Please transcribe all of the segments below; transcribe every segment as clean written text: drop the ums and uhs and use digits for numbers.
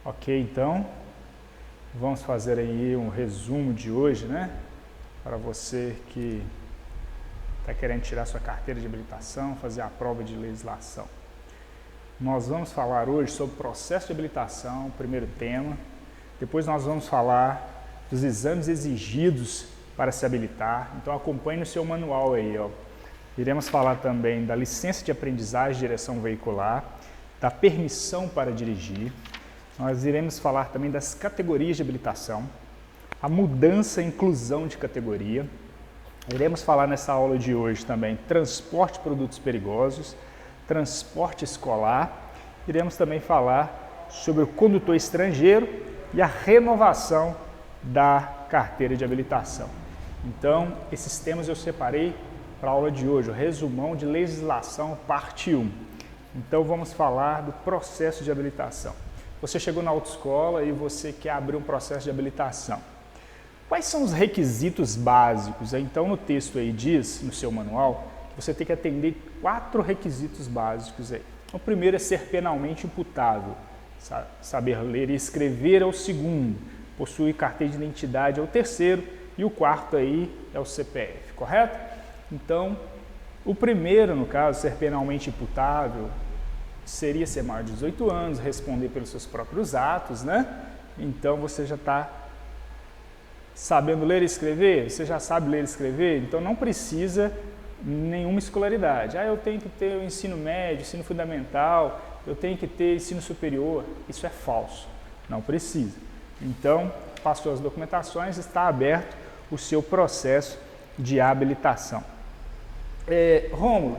Ok, então, vamos fazer aí um resumo de hoje, né? Para você que está querendo tirar sua carteira de habilitação, fazer a prova de legislação. Nós vamos falar hoje sobre o processo de habilitação, o primeiro tema. Depois nós vamos falar dos exames exigidos para se habilitar. Então acompanhe no seu manual aí, ó. Iremos falar também da licença de aprendizagem de direção veicular, da permissão para dirigir. Nós iremos falar também das categorias de habilitação, a mudança e inclusão de categoria. Iremos falar nessa aula de hoje também transporte de produtos perigosos, transporte escolar. Iremos também falar sobre o condutor estrangeiro e a renovação da carteira de habilitação. Então, esses temas eu separei para a aula de hoje, o resumão de legislação, parte 1. Então, vamos falar do processo de habilitação. Você chegou na autoescola e você quer abrir um processo de habilitação. Quais são os requisitos básicos? Então, no texto aí diz, no seu manual, que você tem que atender 4 requisitos básicos aí. O primeiro é ser penalmente imputável. Saber ler e escrever é o segundo. Possuir carteira de identidade é o terceiro. E o quarto aí é o CPF, correto? Então, o primeiro, no caso, ser penalmente imputável, seria ser maior de 18 anos, responder pelos seus próprios atos, né? Então, você já está sabendo ler e escrever? Você já sabe ler e escrever? Então, não precisa nenhuma escolaridade. Eu tenho que ter o ensino médio, ensino fundamental, eu tenho que ter ensino superior. Isso é falso, não precisa. Então, passou as documentações, está aberto o seu processo de habilitação. Rômulo,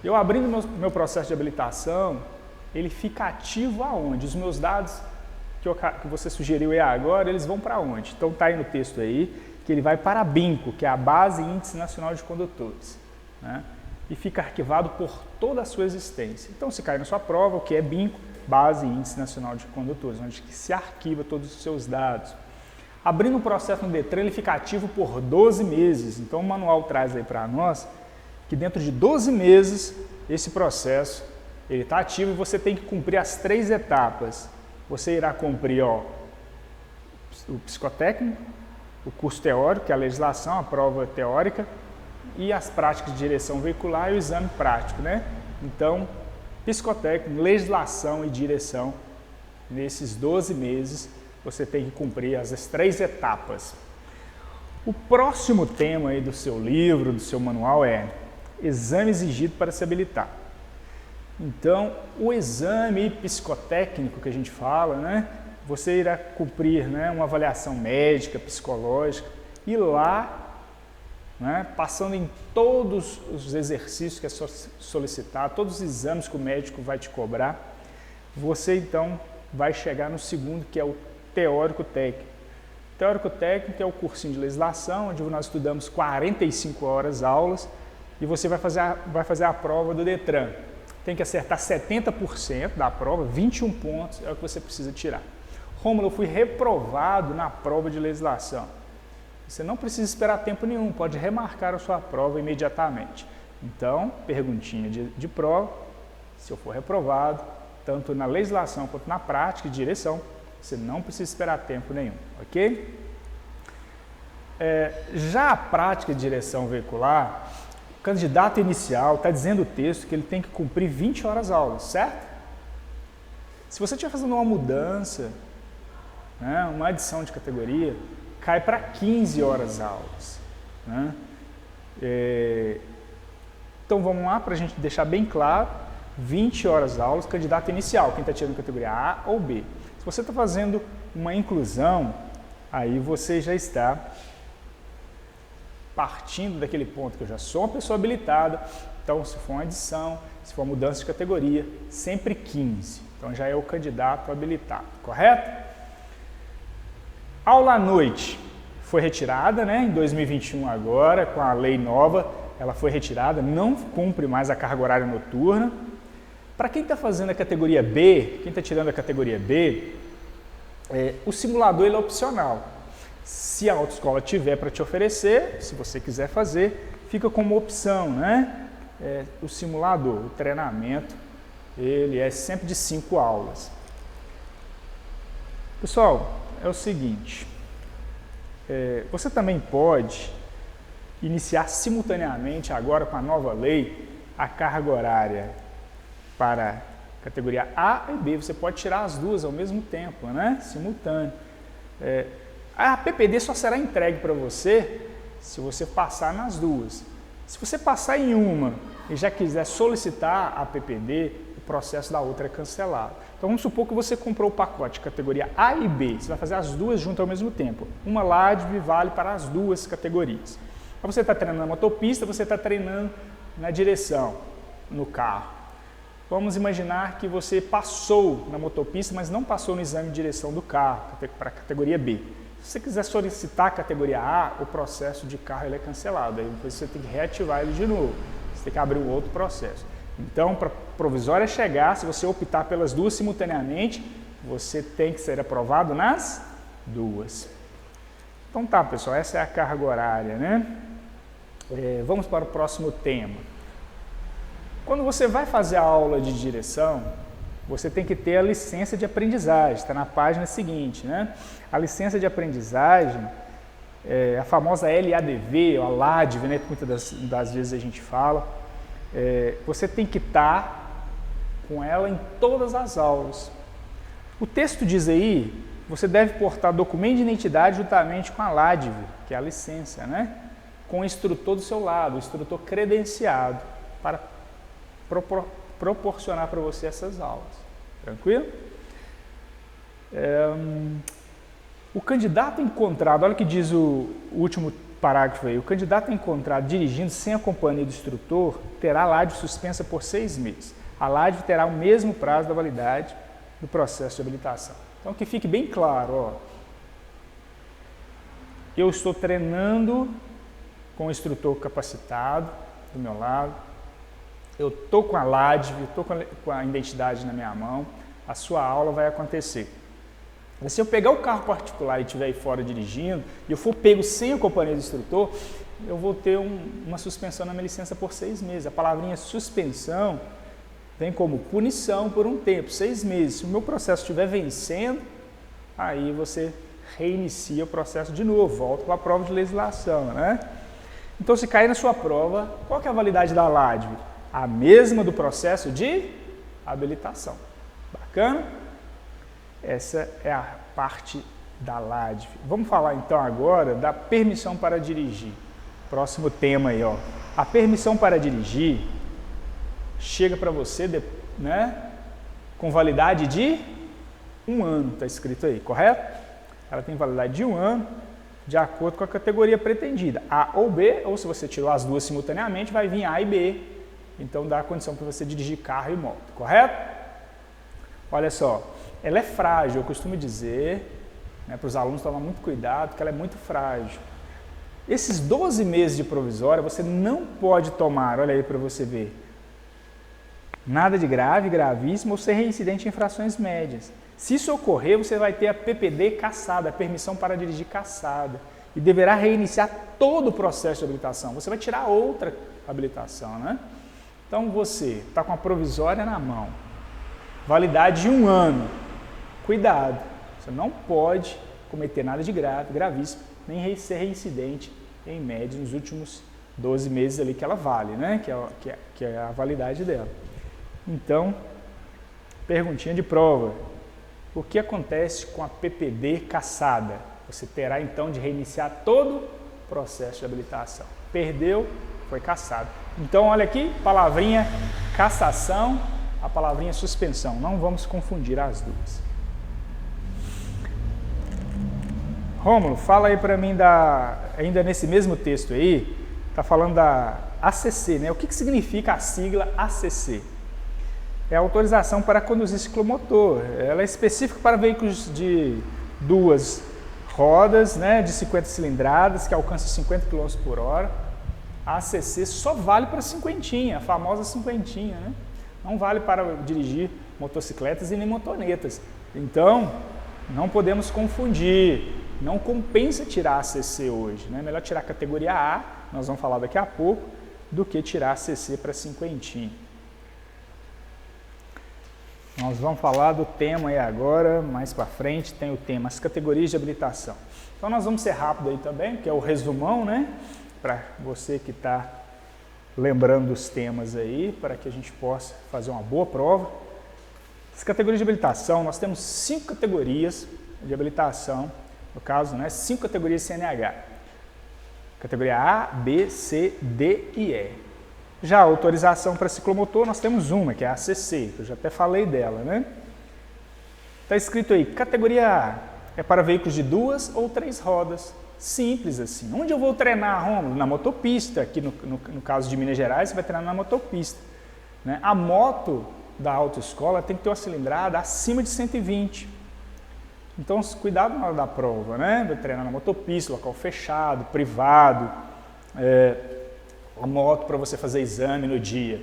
eu abrindo meu processo de habilitação, ele fica ativo aonde? Os meus dados que você sugeriu aí agora, eles vão para onde? Então está aí no texto aí que ele vai para a BINCO, que é a Base Índice Nacional de Condutores, né? E fica arquivado por toda a sua existência. Então, se cair na sua prova, o que é BINCO? Base Índice Nacional de Condutores, onde se arquiva todos os seus dados. Abrindo um processo no Detran, ele fica ativo por 12 meses. Então, o manual traz aí para nós que dentro de 12 meses, esse processo ele está ativo e você tem que cumprir as 3 etapas. Você irá cumprir o psicotécnico, o curso teórico, que é a legislação, a prova teórica, e as práticas de direção veicular e o exame prático, né? Então, psicotécnico, legislação e direção, nesses 12 meses, você tem que cumprir as 3 etapas. O próximo tema aí do seu livro, do seu manual é exame exigido para se habilitar. Então, o exame psicotécnico que a gente fala, né? Você irá cumprir, né, uma avaliação médica, psicológica, e lá, né, passando em todos os exercícios que é solicitado, todos os exames que o médico vai te cobrar, você então vai chegar no segundo, que é o teórico técnico. O teórico técnico é o cursinho de legislação, onde nós estudamos 45 horas aulas, e você vai fazer a prova do Detran. Tem que acertar 70% da prova, 21 pontos é o que você precisa tirar. Rômulo, eu fui reprovado na prova de legislação. Você não precisa esperar tempo nenhum, pode remarcar a sua prova imediatamente. Então, perguntinha de prova, se eu for reprovado, tanto na legislação quanto na prática de direção, você não precisa esperar tempo nenhum, ok? Já a prática de direção veicular, o candidato inicial está dizendo o texto que ele tem que cumprir 20 horas aulas, certo? Se você estiver fazendo uma mudança, né, uma adição de categoria, cai para 15 horas aulas, né? Então vamos lá, para a gente deixar bem claro, 20 horas aulas, candidato inicial, quem está tirando categoria A ou B. Se você está fazendo uma inclusão, aí você já está partindo daquele ponto que eu já sou uma pessoa habilitada, então se for uma adição, se for mudança de categoria, sempre 15. Então já é o candidato habilitado, correto? Aula à noite foi retirada, né? Em 2021 agora, com a lei nova, ela foi retirada, não cumpre mais a carga horária noturna. Para quem está fazendo a categoria B, quem está tirando a categoria B, o simulador ele é opcional. Se a autoescola tiver para te oferecer, se você quiser fazer, fica como opção, né? O simulador, o treinamento, ele é sempre de 5 aulas. Pessoal, é o seguinte, você também pode iniciar simultaneamente agora com a nova lei a carga horária para categoria A e B. Você pode tirar as duas ao mesmo tempo, né? Simultâneo. A PPD só será entregue para você se você passar nas duas. Se você passar em uma e já quiser solicitar a PPD, o processo da outra é cancelado. Então vamos supor que você comprou o pacote categoria A e B, você vai fazer as duas juntas ao mesmo tempo. Uma LADV vale para as duas categorias. Então você está treinando na motopista, você está treinando na direção, no carro. Vamos imaginar que você passou na motopista, mas não passou no exame de direção do carro, para a categoria B. Se você quiser solicitar a categoria A, o processo de carro ele é cancelado, aí depois você tem que reativar ele de novo, você tem que abrir um outro processo. Então, para a provisória chegar, se você optar pelas duas simultaneamente, você tem que ser aprovado nas duas. Então tá, pessoal, essa é a carga horária, né? Vamos para o próximo tema. Quando você vai fazer a aula de direção, você tem que ter a licença de aprendizagem, está na página seguinte, né? A licença de aprendizagem, a famosa LADV, ou a LADV, né? Muitas das vezes a gente fala, você tem que estar com ela em todas as aulas. O texto diz aí, você deve portar documento de identidade juntamente com a LADV, que é a licença, né? Com o instrutor do seu lado, o instrutor credenciado, para proporcionar para você essas aulas. Tranquilo? O candidato encontrado, olha o que diz o último parágrafo aí, o candidato encontrado dirigindo sem a companhia do instrutor terá a LADV suspensa por 6 meses. A LADV terá o mesmo prazo da validade do processo de habilitação. Então, que fique bem claro, ó, eu estou treinando com o instrutor capacitado do meu lado, eu estou com a LADV, estou com a identidade na minha mão, a sua aula vai acontecer. Mas se eu pegar o carro particular e estiver aí fora dirigindo, e eu for pego sem a companhia do instrutor, eu vou ter uma suspensão na minha licença por 6 meses. A palavrinha suspensão vem como punição por um tempo, 6 meses. Se o meu processo estiver vencendo, aí você reinicia o processo de novo, volta para a prova de legislação, né? Então, se cair na sua prova, qual que é a validade da LADV? A mesma do processo de habilitação. Bacana? Essa é a parte da LADV. Vamos falar então agora da permissão para dirigir. Próximo tema aí, ó. A permissão para dirigir chega para você, né, com validade de 1 ano, está escrito aí, correto? Ela tem validade de 1 ano, de acordo com a categoria pretendida, A ou B, ou se você tirou as duas simultaneamente, vai vir A e B, então dá a condição para você dirigir carro e moto, correto? Olha só, ela é frágil, eu costumo dizer, né, para os alunos tomar muito cuidado, porque ela é muito frágil. Esses 12 meses de provisória você não pode tomar, olha aí para você ver, nada de grave, gravíssimo ou ser reincidente em infrações médias. Se isso ocorrer, você vai ter a PPD cassada, a permissão para dirigir cassada, e deverá reiniciar todo o processo de habilitação. Você vai tirar outra habilitação, né? Então você está com a provisória na mão, validade de 1 ano. Cuidado, você não pode cometer nada de grave, gravíssimo, nem ser reincidente em média nos últimos 12 meses ali que ela vale, né? Que é a validade dela. Então, perguntinha de prova. O que acontece com a PPD cassada? Você terá então de reiniciar todo o processo de habilitação. Perdeu, foi cassado. Então, olha aqui, palavrinha cassação, a palavrinha suspensão. Não vamos confundir as duas. Rômulo, fala aí para mim ainda nesse mesmo texto aí, está falando da ACC, né? O que significa a sigla ACC? É a autorização para conduzir ciclomotor. Ela é específica para veículos de 2 rodas, né, de 50 cilindradas, que alcançam 50 km por hora. A ACC só vale para cinquentinha, a famosa cinquentinha, né? Não vale para dirigir motocicletas e nem motonetas. Então, não podemos confundir. Não compensa tirar a ACC hoje, né? Melhor tirar a categoria A, nós vamos falar daqui a pouco, do que tirar a ACC para cinquentinha. Nós vamos falar do tema aí agora, mais para frente tem o tema, as categorias de habilitação. Então nós vamos ser rápido aí também, que é o resumão, né? Para você que está lembrando dos temas aí, para que a gente possa fazer uma boa prova. As categorias de habilitação, nós temos 5 categorias de habilitação, no caso, né? 5 categorias de CNH. Categoria A, B, C, D e E. Já a autorização para ciclomotor, nós temos uma, que é a ACC, que eu já até falei dela, né? Está escrito aí, categoria A é para veículos de 2 ou 3 rodas. Simples assim. Onde eu vou treinar, Rômulo? Na motopista. Aqui no caso de Minas Gerais, você vai treinar na motopista. Né? A moto da autoescola tem que ter uma cilindrada acima de 120. Então, cuidado na hora da prova, né? Vai treinar na motopista, local fechado, privado. A moto para você fazer exame no dia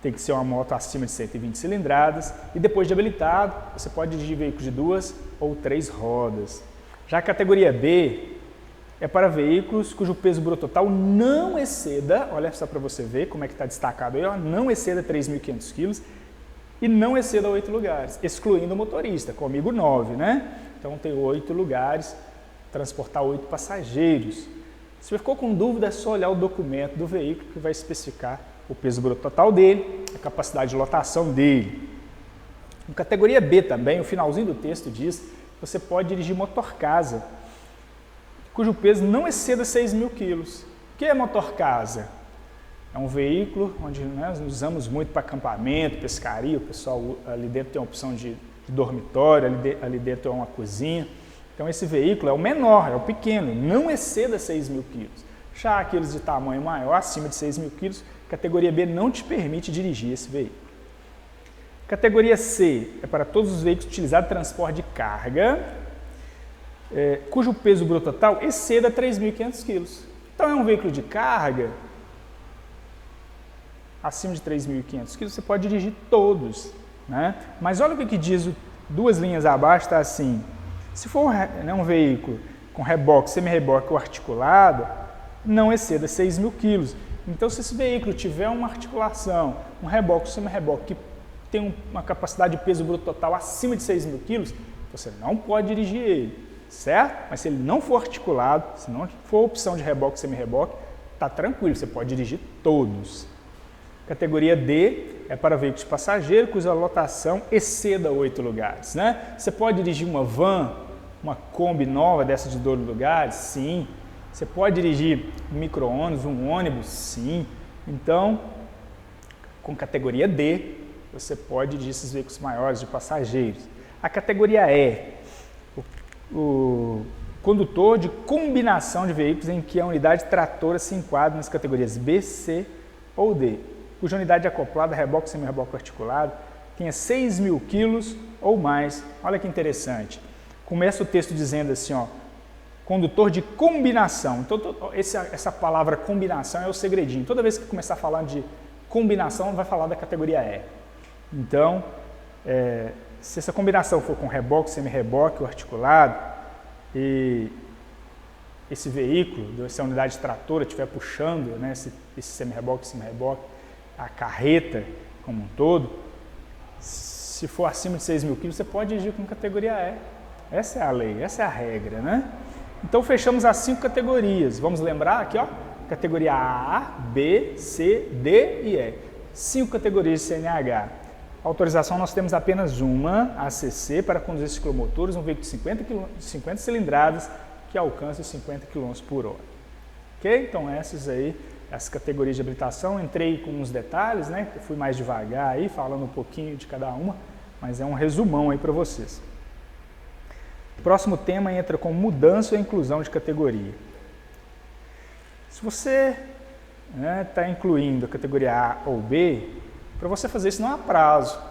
tem que ser uma moto acima de 120 cilindradas e depois de habilitado você pode dirigir veículos de 2 ou 3 rodas. Já a categoria B é para veículos cujo peso bruto total não exceda, olha só para você ver como é que está destacado aí, ó, não exceda 3.500 kg e não exceda 8 lugares, excluindo o motorista, comigo 9, né? Então tem 8 lugares, transportar 8 passageiros. Se você ficou com dúvida, é só olhar o documento do veículo que vai especificar o peso bruto total dele, a capacidade de lotação dele. Em categoria B também, o finalzinho do texto diz que você pode dirigir motorcasa, cujo peso não exceda 6.000 kg. O que é motorcasa? É um veículo onde nós usamos muito para acampamento, pescaria, o pessoal ali dentro tem uma opção de dormitório, ali dentro tem uma cozinha. Então esse veículo é o menor, é o pequeno, não exceda 6.000 kg. Já aqueles de tamanho maior, acima de 6.000 kg, categoria B não te permite dirigir esse veículo. Categoria C é para todos os veículos utilizados em transporte de carga, cujo peso bruto total exceda 3.500 kg. Então é um veículo de carga, acima de 3.500 kg, você pode dirigir todos. Né? Mas olha o que diz, 2 linhas abaixo está assim, se for um veículo com reboque, semi-reboque ou articulado, não exceda 6.000 kg. Então, se esse veículo tiver uma articulação, um reboque, semi-reboque, que tem uma capacidade de peso bruto total acima de 6.000 kg, você não pode dirigir ele, certo? Mas se ele não for articulado, se não for opção de reboque, semi-reboque, está tranquilo, você pode dirigir todos. Categoria D é para veículos de passageiro cuja lotação exceda 8 lugares. Né? Você pode dirigir uma van, uma Kombi nova dessa de 12 lugares? Sim. Você pode dirigir um micro-ônibus, um ônibus? Sim. Então, com categoria D, você pode dirigir esses veículos maiores de passageiros. A categoria E, o condutor de combinação de veículos em que a unidade tratora se enquadra nas categorias B, C ou D, cuja unidade acoplada, reboque, semi-reboque articulado, tenha 6.000 kg ou mais. Olha que interessante. Começa o texto dizendo assim, ó, condutor de combinação. Então, essa palavra combinação é o segredinho. Toda vez que começar falando de combinação, vai falar da categoria E. Então, se essa combinação for com reboque, semi-reboque ou articulado, e esse veículo, essa unidade tratora estiver puxando, né, esse semi-reboque, a carreta como um todo, se for acima de 6.000 kg, você pode dirigir com categoria E. Essa é a lei, essa é a regra, né? Então, fechamos as 5 categorias. Vamos lembrar aqui, ó, categoria A, B, C, D e E. 5 categorias de CNH. A autorização nós temos apenas uma, a ACC, para conduzir ciclomotores, um veículo de 50 cilindradas que alcança 50 km por hora. Ok? Então, essas aí, as categorias de habilitação. Entrei com uns detalhes, né? Eu fui mais devagar aí, falando um pouquinho de cada uma, mas é um resumão aí para vocês. O próximo tema entra com mudança ou inclusão de categoria. Se você está incluindo a categoria A ou B, para você fazer isso não há prazo.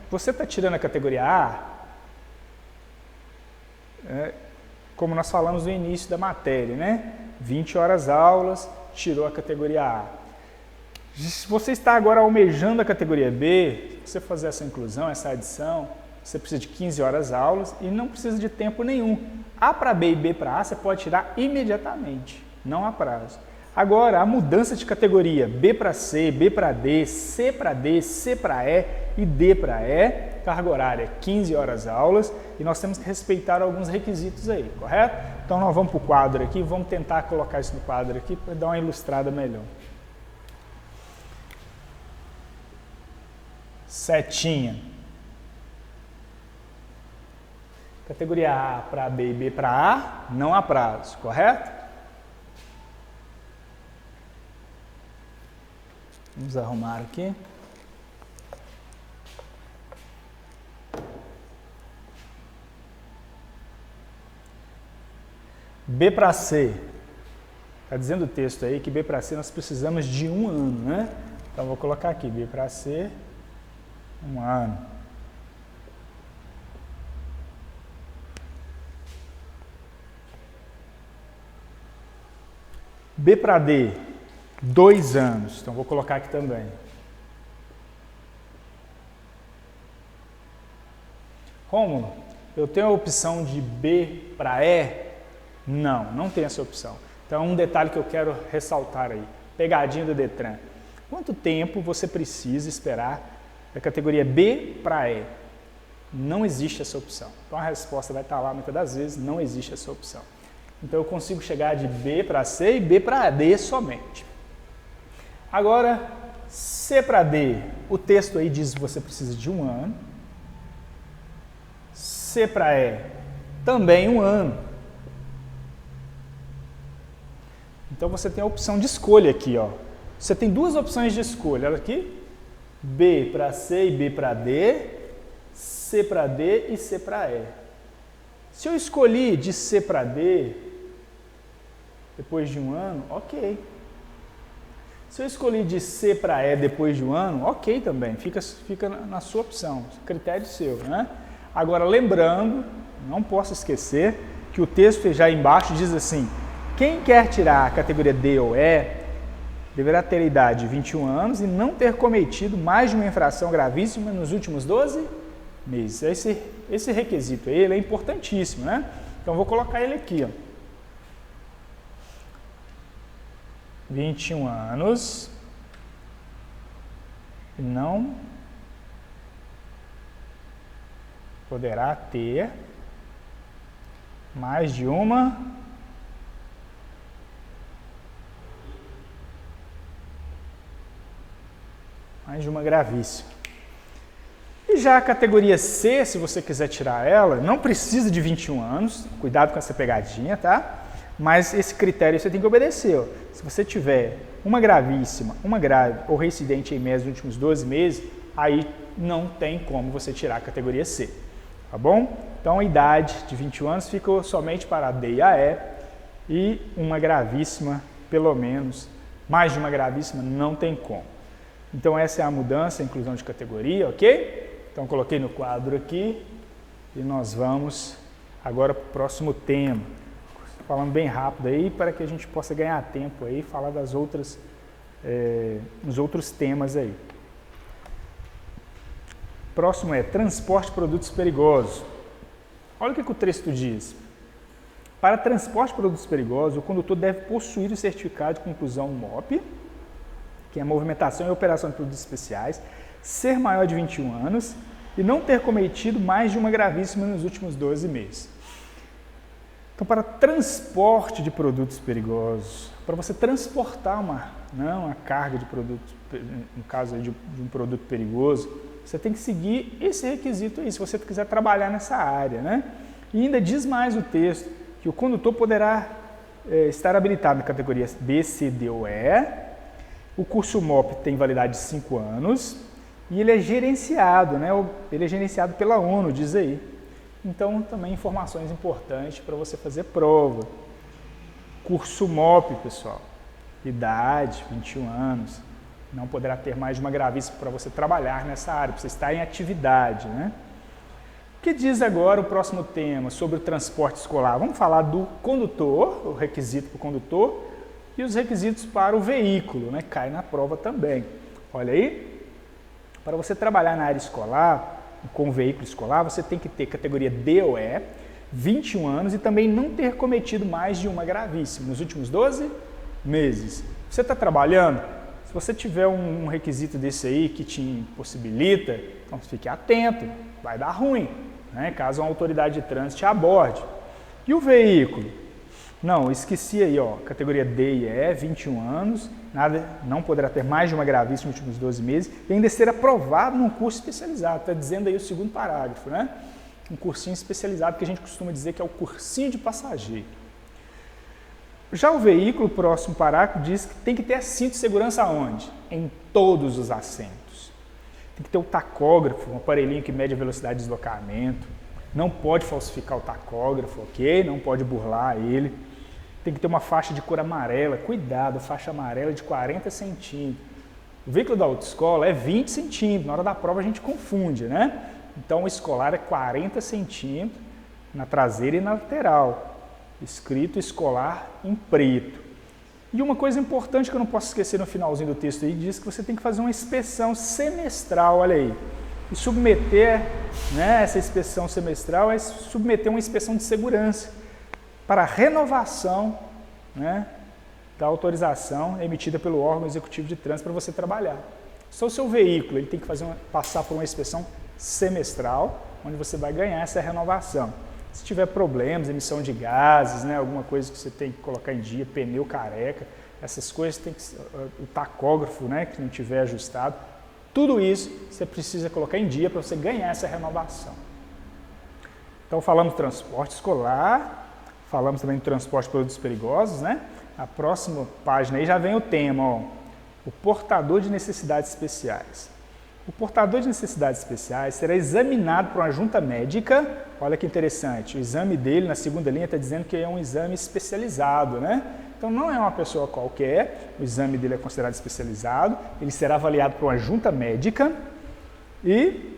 Você está tirando a categoria A, como nós falamos no início da matéria, né? 20 horas aulas, tirou a categoria A. Se você está agora almejando a categoria B, se você fazer essa inclusão, essa adição, você precisa de 15 horas aulas e não precisa de tempo nenhum. A para B e B para A você pode tirar imediatamente, não há prazo. Agora, a mudança de categoria B para C, B para D, C para D, C para E, e D para E, carga horária 15 horas aulas, e nós temos que respeitar alguns requisitos aí, correto? Então nós vamos para o quadro aqui, vamos tentar colocar isso no quadro aqui para dar uma ilustrada melhor. Setinha. Categoria A para B e B para A, não há prazo, correto? Vamos arrumar aqui. B para C. Está dizendo o texto aí que B para C nós precisamos de 1 ano, né? Então vou colocar aqui B para C, 1 ano. B para D, 2 anos. Então vou colocar aqui também. Rômulo, eu tenho a opção de B para E? Não, não tem essa opção. Então um detalhe que eu quero ressaltar aí, pegadinha do Detran. Quanto tempo você precisa esperar da categoria B para E? Não existe essa opção. Então a resposta vai estar lá muitas das vezes, não existe essa opção. Então eu consigo chegar de B para C e B para D somente. Agora, C para D, o texto aí diz que você precisa de 1 ano. C para E, também 1 ano. Então você tem a opção de escolha aqui, ó. Você tem 2 opções de escolha, olha aqui. B para C e B para D, C para D e C para E. Se eu escolhi de C para D, depois de 1 ano, ok. Se eu escolhi de C para E depois de 1 ano, ok também, fica na sua opção, critério seu, né? Agora, lembrando, não posso esquecer que o texto já embaixo diz assim, quem quer tirar a categoria D ou E, deverá ter a idade de 21 anos e não ter cometido mais de uma infração gravíssima nos últimos 12 meses. Esse requisito aí, ele é importantíssimo, né? Então, vou colocar ele aqui, ó. 21 anos e não poderá ter mais de uma gravíssima. E já a categoria C, se você quiser tirar ela, não precisa de 21 anos, cuidado com essa pegadinha, tá? Mas esse critério você tem que obedecer. Ó. Se você tiver uma gravíssima, uma grave ou reincidente em média nos últimos 12 meses, aí não tem como você tirar a categoria C, tá bom? Então a idade de 21 anos ficou somente para a D e a E e uma gravíssima, pelo menos, mais de uma gravíssima não tem como. Então essa é a mudança, a inclusão de categoria, ok? Então coloquei no quadro aqui e nós vamos agora para o próximo tema. Falando bem rápido aí para que a gente possa ganhar tempo aí e falar das outras, os outros temas aí. Próximo é transporte de produtos perigosos. Olha o que o texto diz. Para transporte de produtos perigosos, o condutor deve possuir o certificado de conclusão MOP, que é a movimentação e operação de produtos especiais, ser maior de 21 anos e não ter cometido mais de uma gravíssima nos últimos 12 meses. Então, para transporte de produtos perigosos, para você transportar uma carga de produtos, no caso aí de um produto perigoso, você tem que seguir esse requisito aí, se você quiser trabalhar nessa área, né? E ainda diz mais o texto, que o condutor poderá estar habilitado na categoria B, C, D ou E, o curso MOP tem validade de 5 anos, e ele é gerenciado, né? Ele é gerenciado pela ONU, diz aí. Então, também informações importantes para você fazer prova. Curso MOP, pessoal. Idade, 21 anos. Não poderá ter mais de uma gravíssima para você trabalhar nessa área, para você estar em atividade, né? O que diz agora o próximo tema sobre o transporte escolar? Vamos falar do condutor, o requisito para o condutor, e os requisitos para o veículo, né? Cai na prova também. Olha aí, para você trabalhar na área escolar, com o veículo escolar, você tem que ter categoria D ou E, 21 anos e também não ter cometido mais de uma gravíssima nos últimos 12 meses. Você está trabalhando? Se você tiver um requisito desse aí que te impossibilita, Então fique atento, vai dar ruim, né, caso uma autoridade de trânsito te aborde. E o veículo? Não, esqueci aí, ó, categoria D e E, 21 anos, não poderá ter mais de uma gravíssima nos últimos 12 meses e ainda ser aprovado num curso especializado. Está dizendo aí o segundo parágrafo, né? Um cursinho especializado que a gente costuma dizer que é o cursinho de passageiro. Já o veículo, próximo parágrafo, diz que tem que ter cinto de segurança aonde? Em todos os assentos. Tem que ter o tacógrafo, um aparelhinho que mede a velocidade de deslocamento. Não pode falsificar o tacógrafo, ok? Não pode burlar ele. Tem que ter uma faixa de cor amarela. Cuidado, faixa amarela de 40 centímetros. O veículo da autoescola é 20 centímetros. Na hora da prova a gente confunde, né? Então o escolar é 40 centímetros na traseira e na lateral. Escrito escolar em preto. E uma coisa importante que eu não posso esquecer no finalzinho do texto aí, diz que você tem que fazer uma inspeção semestral, olha aí. E submeter, né, essa inspeção semestral é submeter uma inspeção de segurança para renovação, né, da autorização emitida pelo órgão executivo de trânsito para você trabalhar. Só o seu veículo ele tem que passar por uma inspeção semestral, onde você vai ganhar essa renovação. Se tiver problemas, emissão de gases, né, alguma coisa que você tem que colocar em dia, pneu careca, essas coisas tem que, o tacógrafo, né, que não tiver ajustado, tudo isso você precisa colocar em dia para você ganhar essa renovação. Então falamos do transporte escolar, falamos também do transporte de produtos perigosos, né? A próxima página aí já vem o tema, ó, o portador de necessidades especiais. O portador de necessidades especiais será examinado por uma junta médica. Olha que interessante, o exame dele na segunda linha está dizendo que é um exame especializado, né? Então não é uma pessoa qualquer, o exame dele é considerado especializado, ele será avaliado por uma junta médica e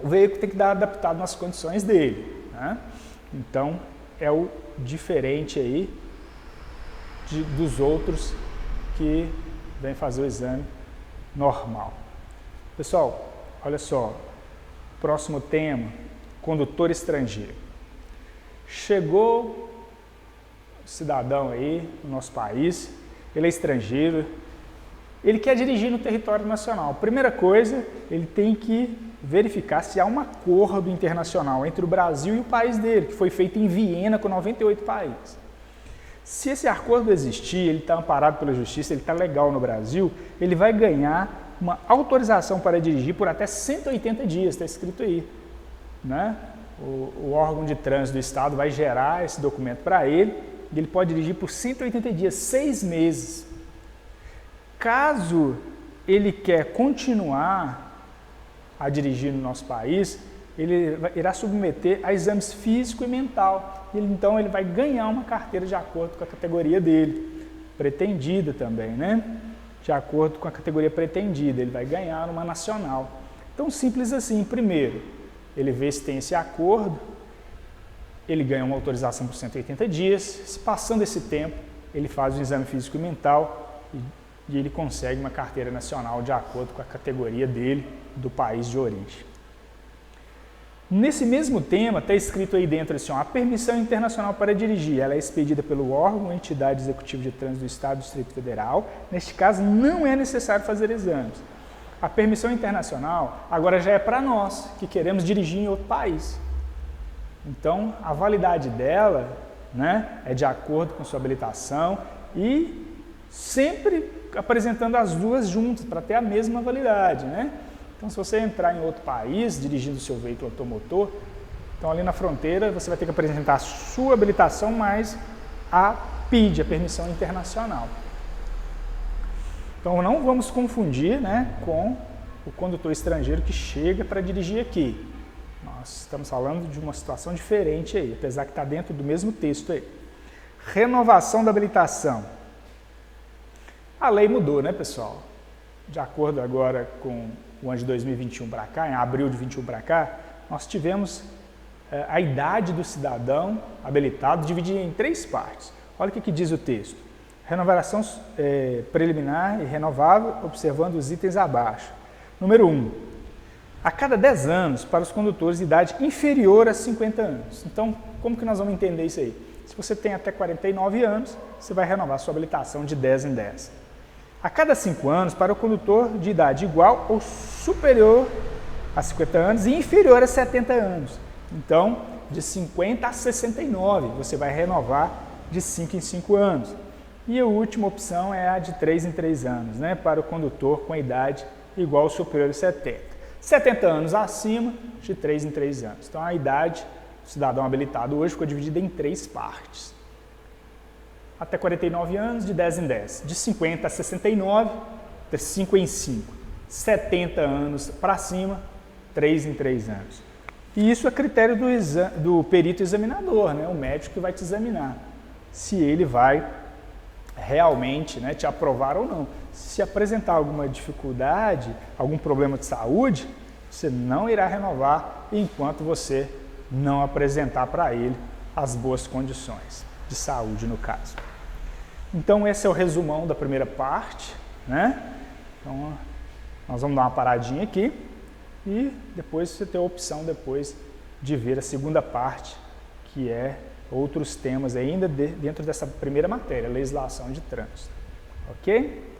o veículo tem que estar adaptado nas condições dele, né? Então é o diferente aí dos outros que vêm fazer o exame normal. Pessoal, olha só, próximo tema, condutor estrangeiro. Chegou o cidadão aí no nosso país, ele é estrangeiro, ele quer dirigir no território nacional. Primeira coisa, ele tem que verificar se há um acordo internacional entre o Brasil e o país dele, que foi feito em Viena com 98 países. Se esse acordo existir, ele está amparado pela justiça, ele está legal no Brasil, ele vai ganhar uma autorização para dirigir por até 180 dias, está escrito aí, né? O órgão de trânsito do estado vai gerar esse documento para ele e ele pode dirigir por 180 dias, 6 meses. Caso ele quer continuar a dirigir no nosso país, ele irá submeter a exames físico e mental. Então ele vai ganhar uma carteira de acordo com a categoria dele, pretendida também, né? De acordo com a categoria pretendida, ele vai ganhar uma nacional. Então simples assim, primeiro, ele vê se tem esse acordo, ele ganha uma autorização por 180 dias, se passando esse tempo, ele faz o exame físico e mental e ele consegue uma carteira nacional de acordo com a categoria dele, do país de origem. Nesse mesmo tema, está escrito aí dentro assim, ó, a permissão internacional para dirigir, ela é expedida pelo órgão ou entidade executiva de trânsito do Estado do Distrito Federal. Neste caso, não é necessário fazer exames. A permissão internacional agora já é para nós, que queremos dirigir em outro país. Então, a validade dela, né, é de acordo com sua habilitação e sempre apresentando as duas juntas para ter a mesma validade, né? Então, se você entrar em outro país, dirigindo o seu veículo automotor, então ali na fronteira você vai ter que apresentar a sua habilitação mais a PID, a permissão internacional. Então, não vamos confundir, né, com o condutor estrangeiro que chega para dirigir aqui. Nós estamos falando de uma situação diferente aí, apesar que está dentro do mesmo texto aí. Renovação da habilitação. A lei mudou, né, pessoal? De acordo agora com o ano de 2021 para cá, em abril de 2021 para cá, nós tivemos a idade do cidadão habilitado dividida em 3 partes. Olha o que diz o texto. Renovação preliminar e renovável, observando os itens abaixo. Número 1. A cada 10 anos para os condutores de idade inferior a 50 anos. Então, como que nós vamos entender isso aí? Se você tem até 49 anos, você vai renovar sua habilitação de 10 em 10. A cada 5 anos, para o condutor de idade igual ou superior a 50 anos e inferior a 70 anos. Então, de 50 a 69, você vai renovar de 5 em 5 anos. E a última opção é a de 3 em 3 anos, né, para o condutor com a idade igual ou superior a 70. 70 anos acima, de 3 em 3 anos. Então, a idade do cidadão habilitado hoje ficou dividida em 3 partes. Até 49 anos, de 10 em 10. De 50 a 69, de 5 em 5. 70 anos para cima, 3 em 3 anos. E isso é critério do perito examinador, né? O médico que vai te examinar. Se ele vai realmente, né, te aprovar ou não. Se apresentar alguma dificuldade, algum problema de saúde, você não irá renovar enquanto você não apresentar para ele as boas condições de saúde, no caso. Então, esse é o resumão da primeira parte, né? Então, nós vamos dar uma paradinha aqui e depois você tem a opção depois de ver a segunda parte, que é outros temas ainda dentro dessa primeira matéria, legislação de trânsito. Ok?